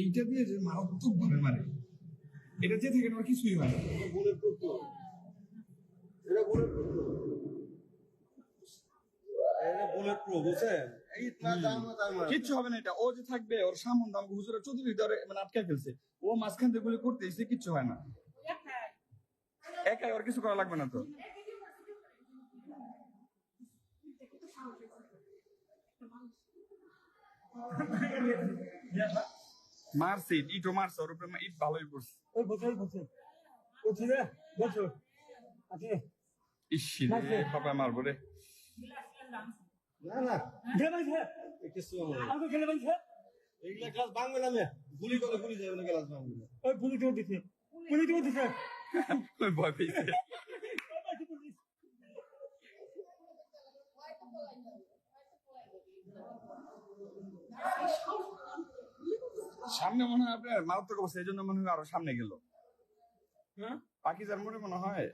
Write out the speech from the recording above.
এইটা দিয়ে যে মারাত্মক ভাবে মারে, এটা যে থেকে আমার কিছুই হয় না। কিচ্ছু হবে না, এটা ও যে থাকবে ওর সামন দাম হুজুরের চতুর্দিক ধরে মানে আটকে ফেলছে, ও মাঝখান থেকে গুলি করতে এসে কিচ্ছু হয় না, একাই ওর কিছু করা লাগবে না তো। মারছে ইটও মারছে, ওর উপরে ইট ভালোই পড়ছে। ইসি রে বাবা মারবো রে। ভয় পেয়েছে। সামনে মনে হয় আপনার মারাত্মক অবস্থা, এই জন্য মনে হয় আরো সামনে গেল। পাকিজার মনে হয়